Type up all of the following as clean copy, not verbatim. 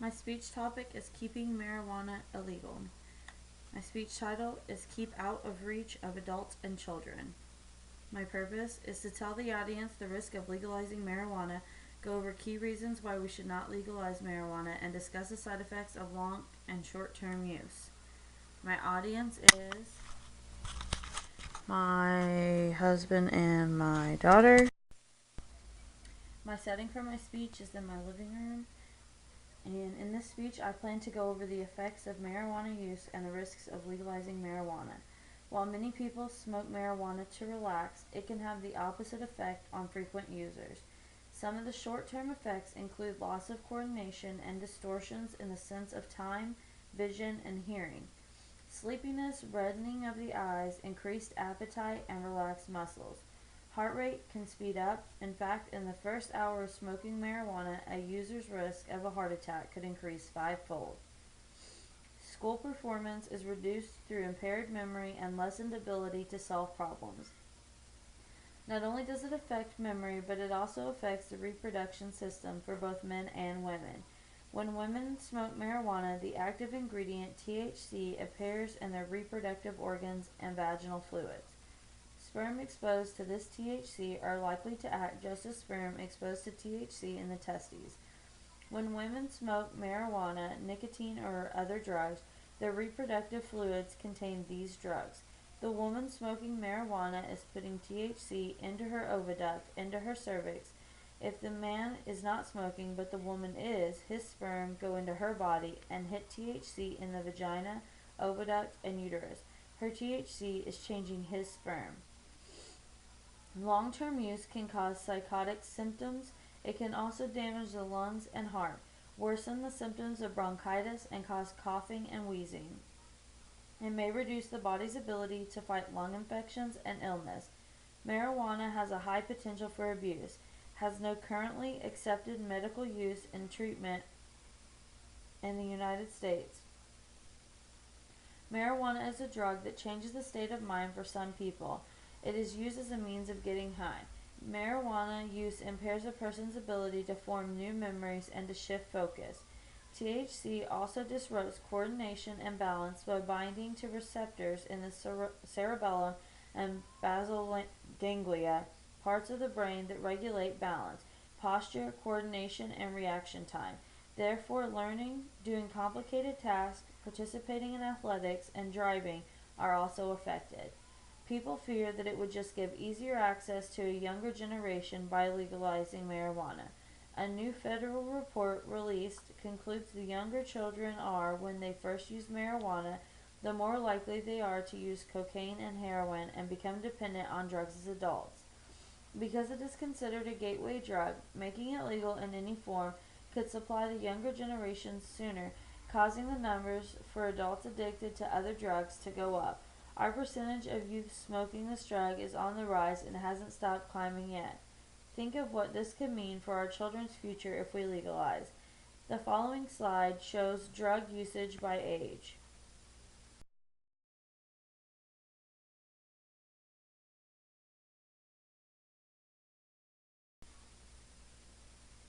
My speech topic is keeping marijuana illegal. My speech title is Keep Out of Reach of Adults and Children. My purpose is to tell the audience the risk of legalizing marijuana, go over key reasons why we should not legalize marijuana, and discuss the side effects of long and short term use. My audience is my husband and my daughter. My setting for my speech is in my living room. And in this speech, I plan to go over the effects of marijuana use and the risks of legalizing marijuana. While many people smoke marijuana to relax, it can have the opposite effect on frequent users. Some of the short-term effects include loss of coordination and distortions in the sense of time, vision, and hearing. Sleepiness, reddening of the eyes, increased appetite, and relaxed muscles. Heart rate can speed up. In fact, in the first hour of smoking marijuana, a user's risk of a heart attack could increase fivefold. School performance is reduced through impaired memory and lessened ability to solve problems. Not only does it affect memory, but it also affects the reproduction system for both men and women. When women smoke marijuana, the active ingredient THC appears in their reproductive organs and vaginal fluids. Sperm exposed to this THC are likely to act just as sperm exposed to THC in the testes. When women smoke marijuana, nicotine, or other drugs, their reproductive fluids contain these drugs. The woman smoking marijuana is putting THC into her oviduct, into her cervix. If the man is not smoking but the woman is, his sperm go into her body and hit THC in the vagina, oviduct, and uterus. Her THC is changing his sperm. Long-term use can cause psychotic symptoms. It can also damage the lungs and heart, worsen the symptoms of bronchitis, and cause coughing and wheezing. It may reduce the body's ability to fight lung infections and illness. Marijuana has a high potential for abuse, has no currently accepted medical use and treatment in the United States. Marijuana is a drug that changes the state of mind for some people. It is used as a means of getting high. Marijuana use impairs a person's ability to form new memories and to shift focus. THC also disrupts coordination and balance by binding to receptors in the cerebellum and basal ganglia, parts of the brain that regulate balance, posture, coordination, and reaction time. Therefore, learning, doing complicated tasks, participating in athletics, and driving are also affected. People fear that it would just give easier access to a younger generation by legalizing marijuana. A new federal report released concludes the younger children are, when they first use marijuana, the more likely they are to use cocaine and heroin and become dependent on drugs as adults. Because it is considered a gateway drug, making it legal in any form could supply the younger generations sooner, causing the numbers for adults addicted to other drugs to go up. Our percentage of youth smoking this drug is on the rise and hasn't stopped climbing yet. Think of what this could mean for our children's future if we legalize. The following slide shows drug usage by age.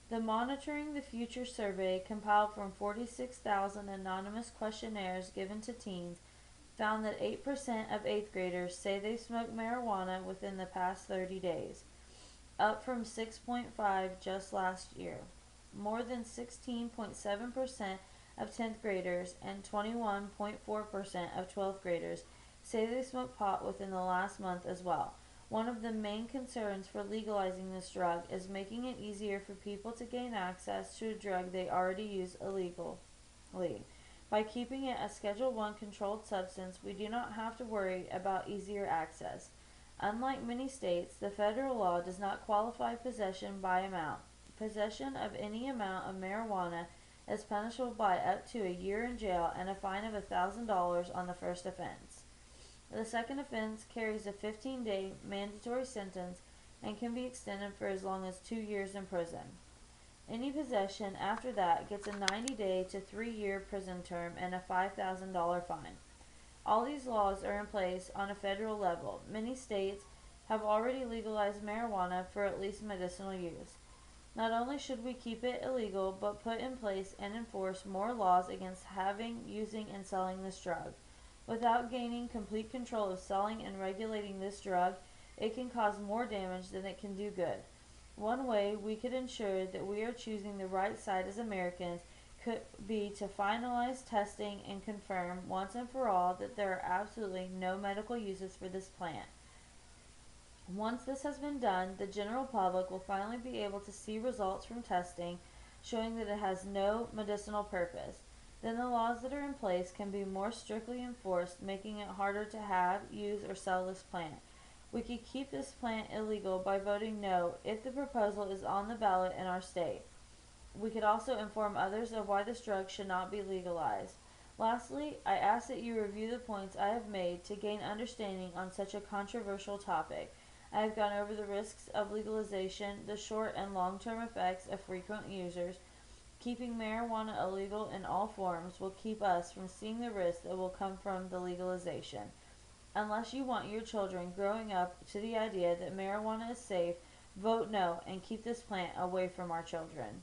The Monitoring the Future survey, compiled from 46,000 anonymous questionnaires given to teens, found that 8% of 8th graders say they smoked marijuana within the past 30 days, up from 6.5 just last year. More than 16.7% of 10th graders and 21.4% of 12th graders say they smoked pot within the last month as well. One of the main concerns for legalizing this drug is making it easier for people to gain access to a drug they already use illegally. By keeping it a Schedule I controlled substance, we do not have to worry about easier access. Unlike many states, the federal law does not qualify possession by amount. Possession of any amount of marijuana is punishable by up to a year in jail and a fine of $1,000 on the first offense. The second offense carries a 15-day mandatory sentence and can be extended for as long as 2 years in prison. Any possession after that gets a 90-day to 3-year prison term and a $5,000 fine. All these laws are in place on a federal level. Many states have already legalized marijuana for at least medicinal use. Not only should we keep it illegal, but put in place and enforce more laws against having, using, and selling this drug. Without gaining complete control of selling and regulating this drug, it can cause more damage than it can do good. One way we could ensure that we are choosing the right side as Americans could be to finalize testing and confirm once and for all that there are absolutely no medical uses for this plant. Once this has been done, the general public will finally be able to see results from testing showing that it has no medicinal purpose. Then the laws that are in place can be more strictly enforced, making it harder to have, use, or sell this plant. We could keep this plant illegal by voting no if the proposal is on the ballot in our state. We could also inform others of why this drug should not be legalized. Lastly, I ask that you review the points I have made to gain understanding on such a controversial topic. I have gone over the risks of legalization, the short and long-term effects of frequent users. Keeping marijuana illegal in all forms will keep us from seeing the risks that will come from the legalization. Unless you want your children growing up to the idea that marijuana is safe, vote no and keep this plant away from our children.